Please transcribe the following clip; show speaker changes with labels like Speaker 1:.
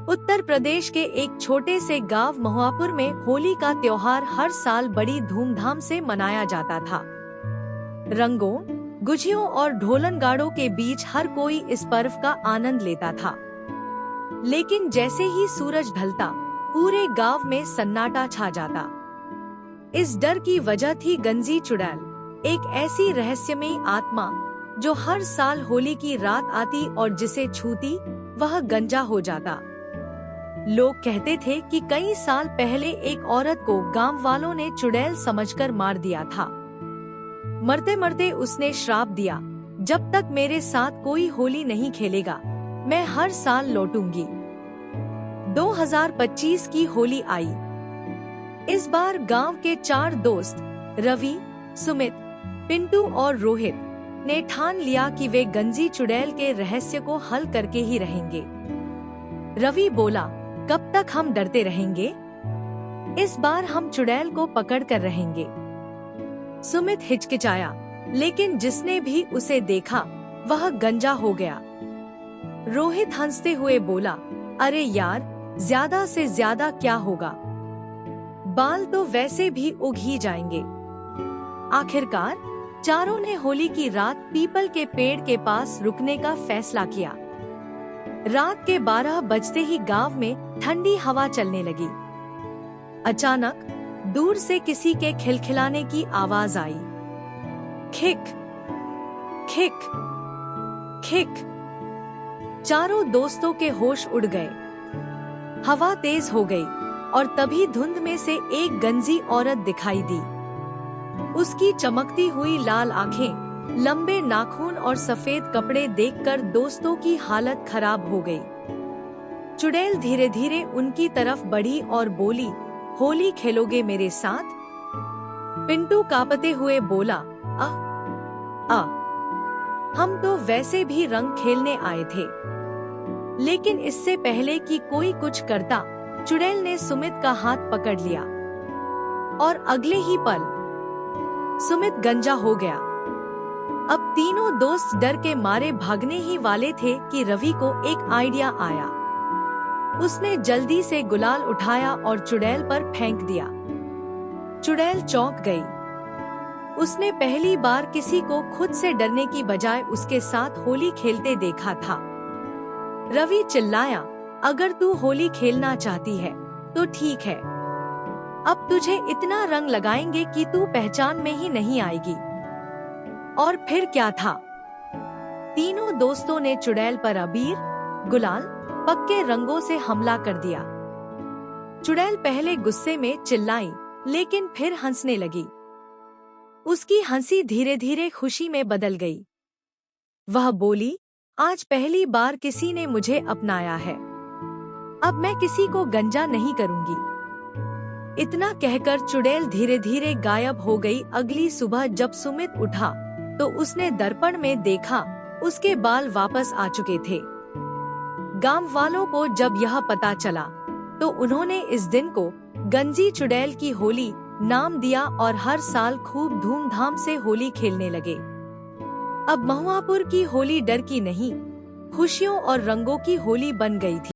Speaker 1: उत्तर प्रदेश के एक छोटे से गांव महुआपुर में होली का त्योहार हर साल बड़ी धूमधाम से मनाया जाता था। रंगों, गुझियों और ढोलन गाड़ों के बीच हर कोई इस पर्व का आनंद लेता था। लेकिन जैसे ही सूरज ढलता, पूरे गांव में सन्नाटा छा जाता। इस डर की वजह थी गंजी चुड़ैल, एक ऐसी रहस्यमयी आत्मा जो हर साल होली की रात आती और जिसे छूती वह गंजा हो जाता। लोग कहते थे कि कई साल पहले एक औरत को गांव वालों ने चुड़ैल समझकर मार दिया था। मरते मरते उसने श्राप दिया, जब तक मेरे साथ कोई होली नहीं खेलेगा, मैं हर साल लौटूंगी। 2025 की होली आई। इस बार गांव के 4 दोस्त रवि, सुमित, पिंटू और रोहित ने ठान लिया कि वे गंजी चुड़ैल के रहस्य को हल करके ही रहेंगे। रवि बोला, कब तक हम डरते रहेंगे? इस बार हम चुड़ैल को पकड़ कर रहेंगे। सुमित हिचकिचाया, लेकिन जिसने भी उसे देखा वह गंजा हो गया। रोहित हंसते हुए बोला, अरे यार, ज्यादा से ज्यादा क्या होगा, बाल तो वैसे भी उग ही जाएंगे। आखिरकार चारों ने होली की रात पीपल के पेड़ के पास रुकने का फैसला किया। रात के 12 बजते ही गांव में ठंडी हवा चलने लगी। अचानक दूर से किसी के खिलखिलाने की आवाज आई। खिक खिक खिक। चारों दोस्तों के होश उड़ गए। हवा तेज हो गई और तभी धुंध में से एक गंजी औरत दिखाई दी। उसकी चमकती हुई लाल आंखें, लंबे नाखून और सफेद कपड़े देखकर दोस्तों की हालत खराब हो गई। चुड़ैल धीरे धीरे उनकी तरफ बढ़ी और बोली, होली खेलोगे मेरे साथ? पिंटू कांपते हुए बोला, हम तो वैसे भी रंग खेलने आए थे। लेकिन इससे पहले कि कोई कुछ करता, चुड़ैल ने सुमित का हाथ पकड़ लिया और अगले ही पल सुमित गंजा हो गया। अब तीनों दोस्त डर के मारे भागने ही वाले थे कि रवि को एक आइडिया आया। उसने जल्दी से गुलाल उठाया और चुड़ैल पर फेंक दिया। चुड़ैल चौंक गई। उसने पहली बार किसी को खुद से डरने की बजाय उसके साथ होली खेलते देखा था। रवि चिल्लाया, अगर तू होली खेलना चाहती है तो ठीक है, अब तुझे इतना रंग लगाएंगे कि तू पहचान में ही नहीं आएगी। और फिर क्या था, तीनों दोस्तों ने चुड़ैल पर अबीर, गुलाल, पक्के रंगों से हमला कर दिया। चुड़ैल पहले गुस्से में चिल्लाई, लेकिन फिर हंसने लगी। उसकी हंसी धीरे धीरे खुशी में बदल गई। वह बोली, आज पहली बार किसी ने मुझे अपनाया है, अब मैं किसी को गंजा नहीं करूंगी। इतना कहकर चुड़ैल धीरे धीरे गायब हो गई। अगली सुबह जब सुमित उठा तो उसने दर्पण में देखा, उसके बाल वापस आ चुके थे। गांव वालों को जब यह पता चला तो उन्होंने इस दिन को गंजी चुड़ैल की होली नाम दिया और हर साल खूब धूमधाम से होली खेलने लगे। अब महुआपुर की होली डर की नहीं, खुशियों और रंगों की होली बन गई थी।